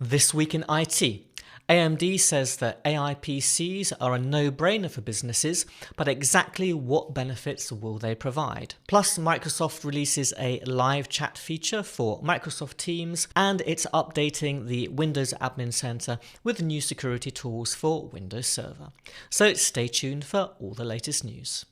This week in IT. AMD says that AI PCs are a no-brainer for businesses, but exactly what benefits will they provide? Plus, Microsoft releases a live chat feature for Microsoft Teams, and it's updating the Windows Admin Center with new security tools for Windows Server. So stay tuned for all the latest news.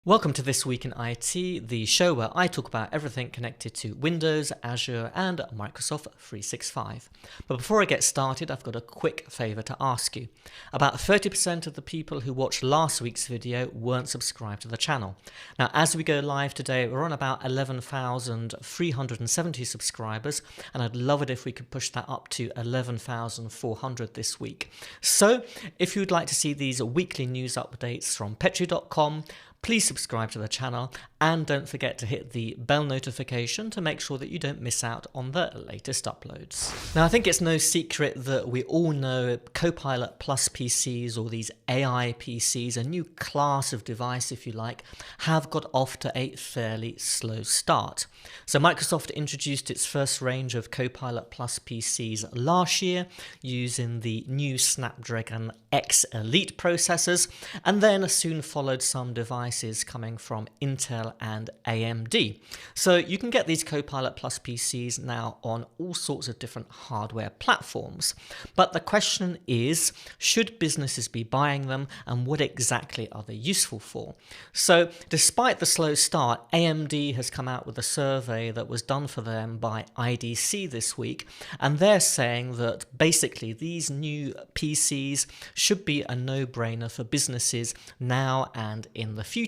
Welcome to This Week in IT, the show where I talk about everything connected to Windows, Azure, and Microsoft 365. But before I get started, I've got a quick favour to ask you. About 30% of the people who watched last week's video weren't subscribed to the channel. Now, as we go live today, we're on about 11,370 subscribers, and I'd love it if we could push that up to 11,400 this week. So, if you'd like to see these weekly news updates from petri.com, please subscribe to the channel and don't forget to hit the bell notification to make sure that you don't miss out on the latest uploads. Now, I think it's no secret that we all know Copilot Plus PCs, or these AI PCs, a new class of device if you like, have got off to a fairly slow start. So Microsoft introduced its first range of Copilot Plus PCs last year using the new Snapdragon X Elite processors, and then soon followed some devices coming from Intel and AMD. So you can get these Copilot Plus PCs now on all sorts of different hardware platforms. But the question is, should businesses be buying them, and what exactly are they useful for? So despite the slow start, AMD has come out with a survey that was done for them by IDC this week, and they're saying that basically these new PCs should be a no-brainer for businesses now and in the future.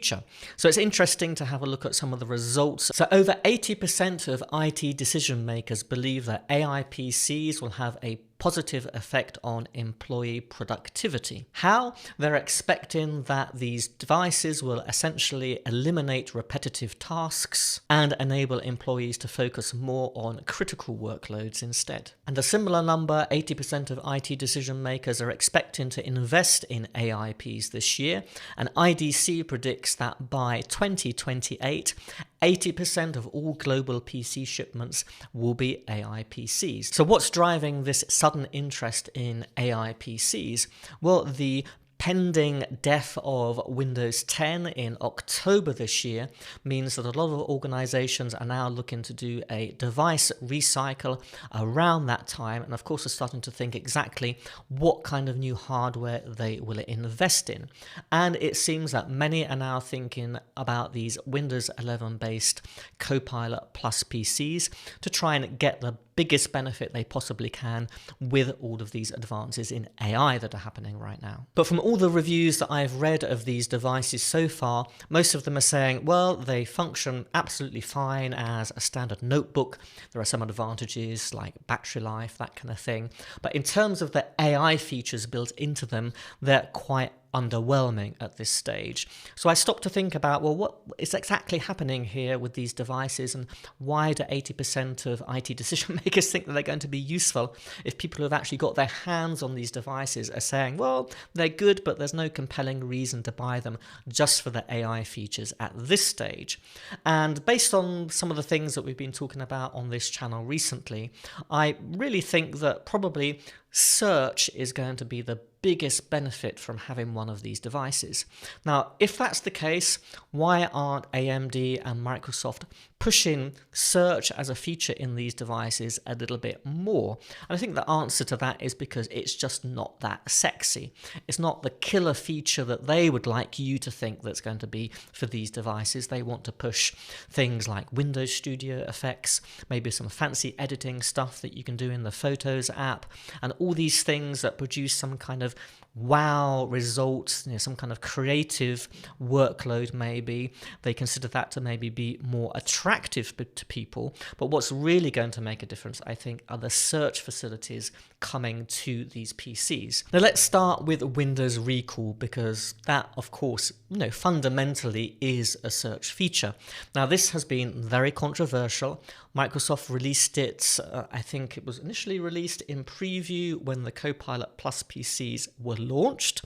So it's interesting to have a look at some of the results. So over 80% of IT decision makers believe that AI PCs will have a positive effect on employee productivity. How? They're expecting that these devices will essentially eliminate repetitive tasks and enable employees to focus more on critical workloads instead. And a similar number, 80% of IT decision makers are expecting to invest in AIPs this year, and IDC predicts that by 2028, 80% of all global PC shipments will be AI PCs. So what's driving this sudden interest in AI PCs? Well, the pending death of Windows 10 in October this year means that a lot of organizations are now looking to do a device recycle around that time, and of course are starting to think exactly what kind of new hardware they will invest in. And it seems that many are now thinking about these Windows 11 based Copilot Plus PCs to try and get the biggest benefit they possibly can with all of these advances in AI that are happening right now. But from all the reviews that I've read of these devices so far, most of them are saying, well, they function absolutely fine as a standard notebook. There are some advantages like battery life, that kind of thing. But in terms of the AI features built into them, they're quite underwhelming at this stage. So I stopped to think about, well, what is exactly happening here with these devices, and why do 80% of IT decision makers think that they're going to be useful if people who have actually got their hands on these devices are saying, well, they're good, but there's no compelling reason to buy them just for the AI features at this stage. And based on some of the things that we've been talking about on this channel recently, I really think that probably search is going to be the biggest benefit from having one of these devices. Now, if that's the case, why aren't AMD and Microsoft pushing search as a feature in these devices a little bit more? And I think the answer to that is because it's just not that sexy. It's not the killer feature that they would like you to think that's going to be for these devices. They want to push things like Windows Studio effects, maybe some fancy editing stuff that you can do in the Photos app, and all these things that produce some kind of wow results, some kind of creative workload maybe. They consider that to maybe be more attractive to people. But what's really going to make a difference, I think, are the search facilities coming to these PCs. Now let's start with Windows Recall, because that, of course, fundamentally is a search feature. Now this has been very controversial. Microsoft released it, I think it was initially released in preview when the Copilot Plus PCs were launched.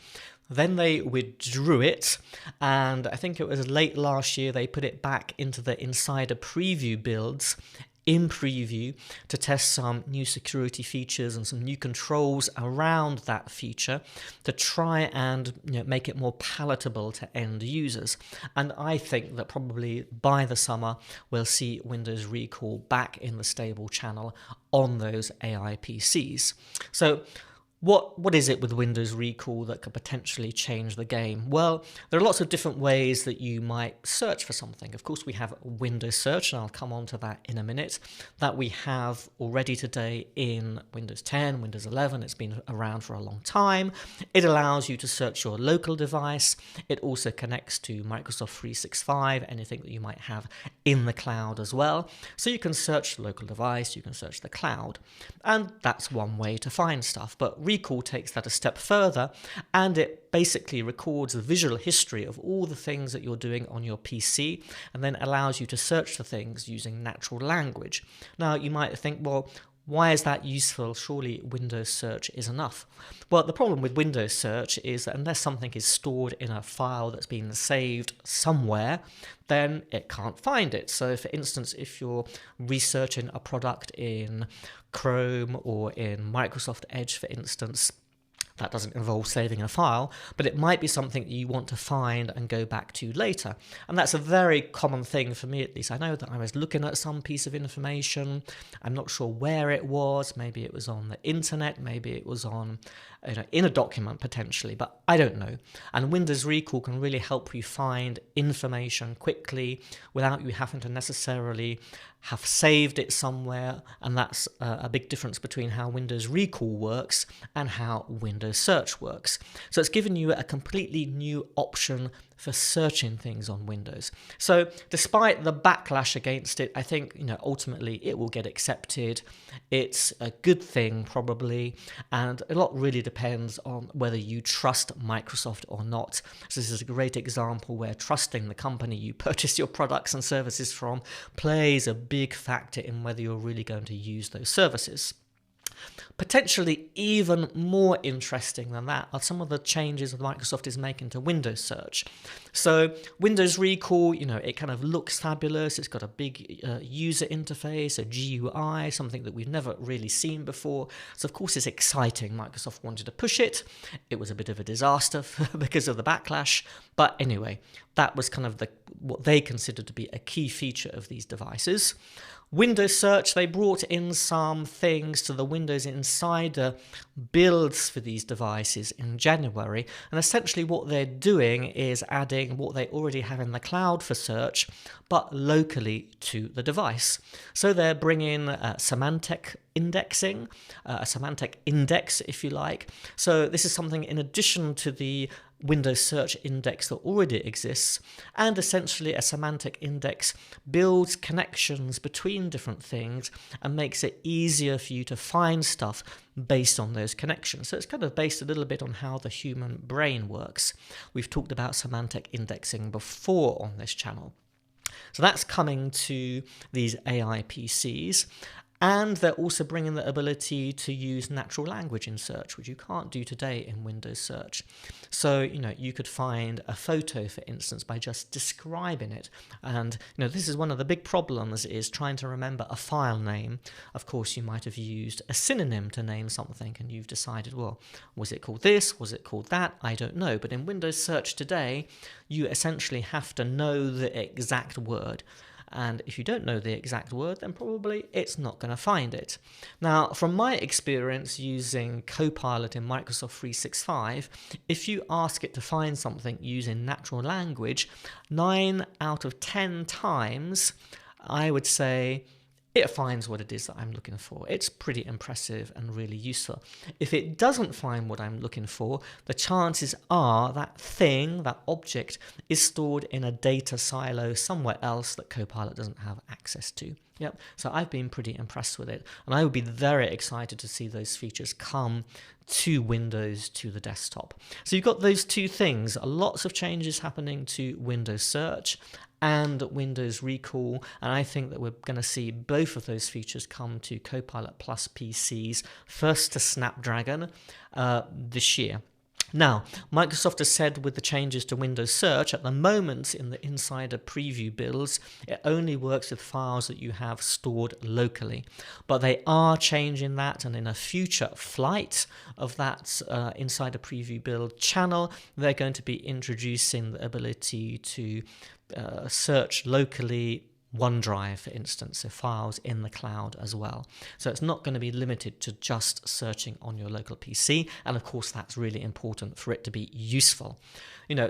then they withdrew it, and I think it was late last year they put it back into the insider preview builds in preview to test some new security features and some new controls around that feature to try and make it more palatable to end users. And I think that probably by the summer we'll see Windows Recall back in the stable channel on those AI PCs. So what is it with Windows Recall that could potentially change the game? Well, there are lots of different ways that you might search for something. Of course, we have Windows Search, and I'll come on to that in a minute, that we have already today in Windows 10, Windows 11. It's been around for a long time. It allows you to search your local device. It also connects to Microsoft 365, anything that you might have in the cloud as well. So you can search the local device, you can search the cloud, and that's one way to find stuff. But Recall takes that a step further, and it basically records the visual history of all the things that you're doing on your PC, and then allows you to search for things using natural language. Now, you might think, well, why is that useful? Surely Windows Search is enough. Well, the problem with Windows Search is that unless something is stored in a file that's been saved somewhere, then it can't find it. So for instance, if you're researching a product in Chrome or in Microsoft Edge, for instance, that doesn't involve saving a file, but it might be something that you want to find and go back to later. And that's a very common thing for me, at least. I know that I was looking at some piece of information. I'm not sure where it was. Maybe it was on the internet. Maybe it was on, in a document potentially, but I don't know. And Windows Recall can really help you find information quickly without you having to necessarily have saved it somewhere, and that's a big difference between how Windows Recall works and how Windows Search works. So it's given you a completely new option for searching things on Windows. So despite the backlash against it, I think ultimately it will get accepted. It's a good thing probably, and a lot really depends on whether you trust Microsoft or not. So this is a great example where trusting the company you purchase your products and services from plays a big factor in whether you're really going to use those services. Potentially even more interesting than that are some of the changes that Microsoft is making to Windows Search. So Windows Recall, it kind of looks fabulous. It's got a big user interface, a GUI, something that we've never really seen before. So of course it's exciting. Microsoft wanted to push it. It was a bit of a disaster because of the backlash. But anyway, that was kind of what they considered to be a key feature of these devices. Windows Search, they brought in some things to the Windows Insider builds for these devices in January, and essentially what they're doing is adding what they already have in the cloud for search, but locally to the device. So they're bringing semantic indexing, a semantic index if you like. So this is something in addition to the Windows Search index that already exists, and essentially a semantic index builds connections between different things and makes it easier for you to find stuff based on those connections. So it's kind of based a little bit on how the human brain works. We've talked about semantic indexing before on this channel. So that's coming to these AI PCs. And they're also bringing the ability to use natural language in search, which you can't do today in Windows Search. So, you could find a photo, for instance, by just describing it. And, this is one of the big problems is trying to remember a file name. Of course, you might have used a synonym to name something and you've decided, well, was it called this? Was it called that? I don't know. But in Windows Search today, you essentially have to know the exact word. And if you don't know the exact word, then probably it's not going to find it. Now, from my experience using Copilot in Microsoft 365, if you ask it to find something using natural language, 9 out of 10 times, I would say it finds what it is that I'm looking for. It's pretty impressive and really useful. If it doesn't find what I'm looking for, the chances are that thing, that object, is stored in a data silo somewhere else that Copilot doesn't have access to. Yep. So I've been pretty impressed with it, and I would be very excited to see those features come to Windows, to the desktop. So you've got those two things, lots of changes happening to Windows Search and Windows Recall, and I think that we're going to see both of those features come to Copilot Plus PCs, first to Snapdragon this year. Now, Microsoft has said with the changes to Windows Search, at the moment in the insider preview builds, it only works with files that you have stored locally. But they are changing that, and in a future flight of that insider preview build channel, they're going to be introducing the ability to search locally OneDrive, for instance, so files in the cloud as well. So it's not going to be limited to just searching on your local PC, and of course that's really important for it to be useful.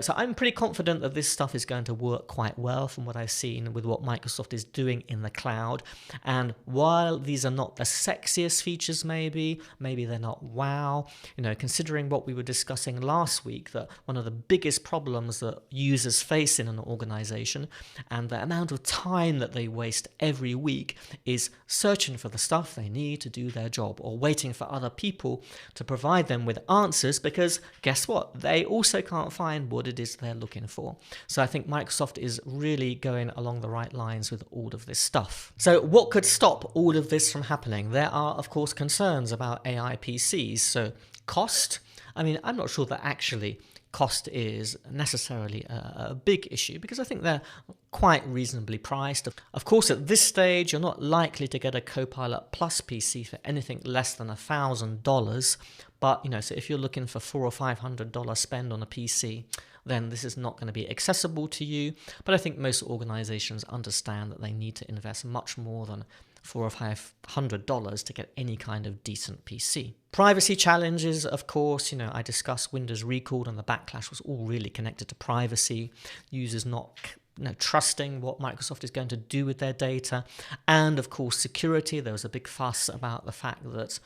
So I'm pretty confident that this stuff is going to work quite well from what I've seen with what Microsoft is doing in the cloud. And while these are not the sexiest features, maybe they're not wow, considering what we were discussing last week, that one of the biggest problems that users face in an organization and the amount of time that they waste every week is searching for the stuff they need to do their job, or waiting for other people to provide them with answers, because guess what? They also can't find what it is they're looking for. So I think Microsoft is really going along the right lines with all of this stuff. So what could stop all of this from happening? There are, of course, concerns about AI PCs. So cost, I'm not sure that actually cost is necessarily a big issue, because I think they're quite reasonably priced. Of course, at this stage, you're not likely to get a Copilot Plus PC for anything less than $1,000. But, so if you're looking for $400 or $500 spend on a PC, then this is not going to be accessible to you. But I think most organizations understand that they need to invest much more than $400 or $500 to get any kind of decent PC. Privacy challenges, of course, I discussed Windows recall, and the backlash was all really connected to privacy, users not trusting what Microsoft is going to do with their data, and of course security. There was a big fuss about the fact that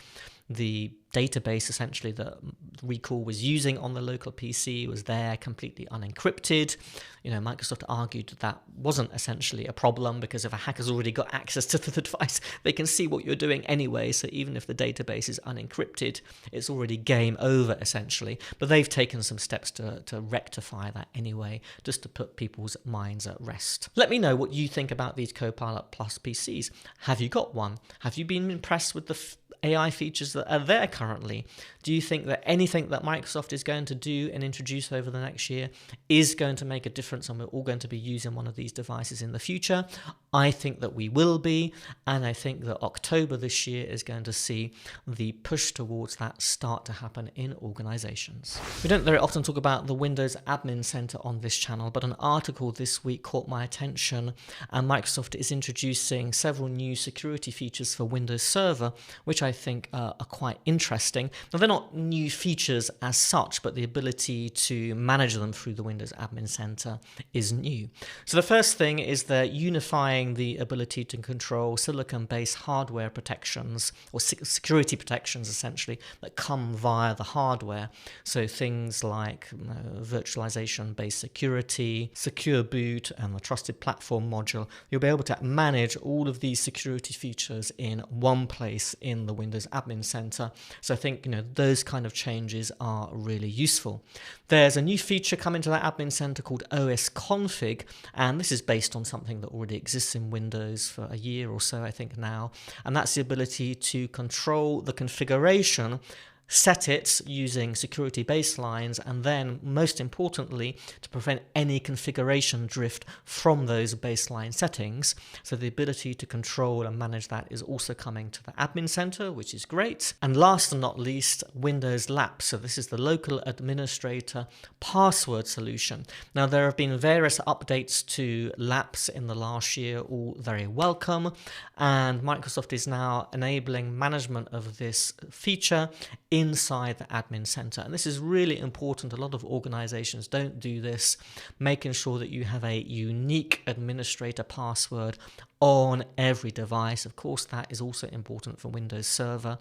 the database essentially that Recall was using on the local PC was there completely unencrypted. Microsoft argued that wasn't essentially a problem, because if a hacker's already got access to the device, they can see what you're doing anyway. So even if the database is unencrypted, it's already game over essentially. But they've taken some steps to rectify that anyway, just to put people's minds at rest. Let me know what you think about these Copilot Plus PCs. Have you got one? Have you been impressed with the AI features that are there currently? Do you think that anything that Microsoft is going to do and introduce over the next year is going to make a difference, and we're all going to be using one of these devices in the future? I think that we will be, and I think that October this year is going to see the push towards that start to happen in organizations. We don't very often talk about the Windows Admin Center on this channel, but an article this week caught my attention, and Microsoft is introducing several new security features for Windows Server, which I think are quite interesting. Now, they're not new features as such, but the ability to manage them through the Windows Admin Center is new. So the first thing is they're unifying the ability to control silicon-based hardware protections, or security protections essentially, that come via the hardware. So things like virtualization-based security, secure boot, and the trusted platform module. You'll be able to manage all of these security features in one place in the Windows Admin Center. So I think those kind of changes are really useful. There's a new feature coming to that Admin Center called OS Config, and this is based on something that already exists in Windows for a year or so, I think now, and that's the ability to control the configuration, set it using security baselines, and then most importantly to prevent any configuration drift from those baseline settings. So the ability to control and manage that is also coming to the Admin Center, which is great. And last and not least, Windows LAP. So this is the local administrator password solution. Now there have been various updates to LAPs in the last year, all very welcome, and Microsoft is now enabling management of this feature inside the Admin Center. And this is really important. A lot of organizations don't do this, making sure that you have a unique administrator password on every device. Of course, that is also important for Windows Server.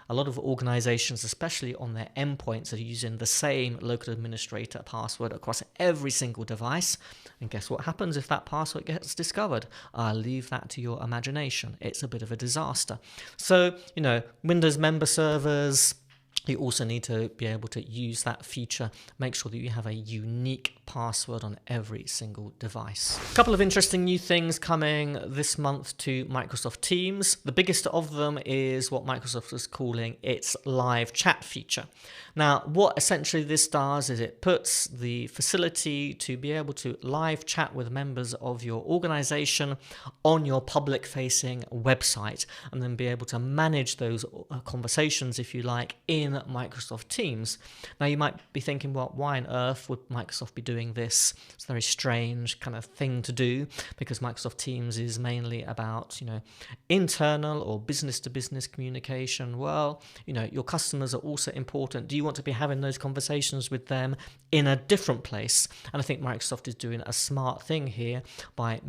A lot of organizations, especially on their endpoints, are using the same local administrator password across every single device. And guess what happens if that password gets discovered? I'll leave that to your imagination. It's a bit of a disaster. So, Windows member servers, You also need to be able to use that feature. Make sure that you have a unique password on every single device. A couple of interesting new things coming this month to Microsoft Teams. The biggest of them is what Microsoft is calling its live chat feature. Now, what essentially this does is it puts the facility to be able to live chat with members of your organization on your public-facing website, and then be able to manage those conversations, if you like, in Microsoft Teams. Now, you might be thinking, well, why on earth would Microsoft be doing this? It's a very strange kind of thing to do, because Microsoft Teams is mainly about, internal or business-to-business communication. Well, your customers are also important. Do you want to be having those conversations with them in a different place? And I think Microsoft is doing a smart thing here by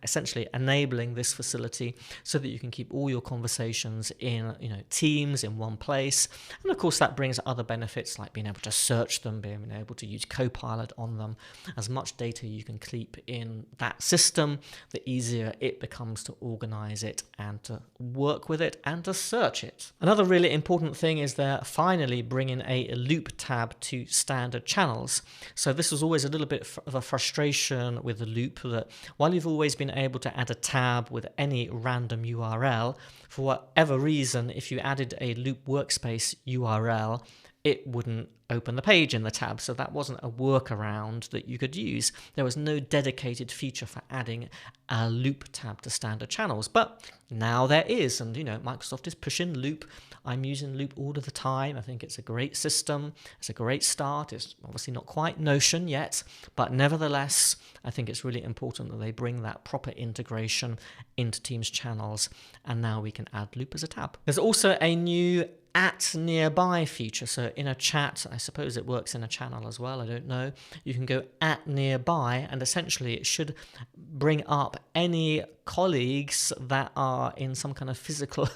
essentially enabling this facility so that you can keep all your conversations in Teams in one place. And of course that brings other benefits like being able to search them, being able to use Copilot on them. As much data you can keep in that system, the easier it becomes to organize it and to work with it and to search it. Another really important thing is they're finally bringing a loop tab to standard channels. So this was always a little bit of a frustration with the loop, that while you've always been able to add a tab with any random URL, for whatever reason, if you added a loop workspace URL, it wouldn't open the page in the tab. So that wasn't a workaround that you could use. There was no dedicated feature for adding a loop tab to standard channels, but now there is. And Microsoft is pushing loop. I'm using loop all of the time. I think it's a great system. It's a great start. It's obviously not quite Notion yet, but nevertheless, I think it's really important that they bring that proper integration into Teams channels, and now we can add loop as a tab. There's also a new at nearby feature. So in a chat, I suppose it works in a channel as well, I don't know, you can go at nearby, and essentially it should bring up any colleagues that are in some kind of physical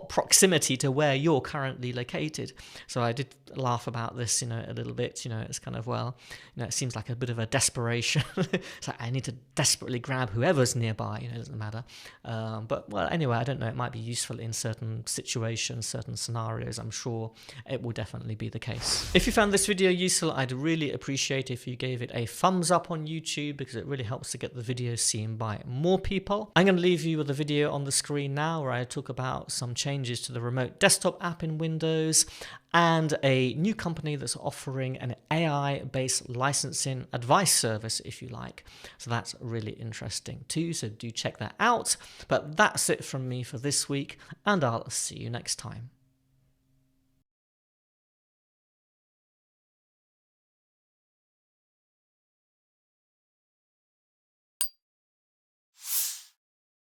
proximity to where you're currently located. So I did laugh about this, a little bit. It's kind of, well, it seems like a bit of a desperation. It's like I need to desperately grab whoever's nearby. It doesn't matter. But well, anyway, I don't know. It might be useful in certain situations, certain scenarios. I'm sure it will definitely be the case. If you found this video useful, I'd really appreciate if you gave it a thumbs up on YouTube, because it really helps to get the video seen by more people. I'm going to leave you with a video on the screen now where I talk about some changes to the remote desktop app in Windows, and a new company that's offering an AI-based licensing advice service, if you like. So that's really interesting too, so do check that out. But that's it from me for this week, and I'll see you next time.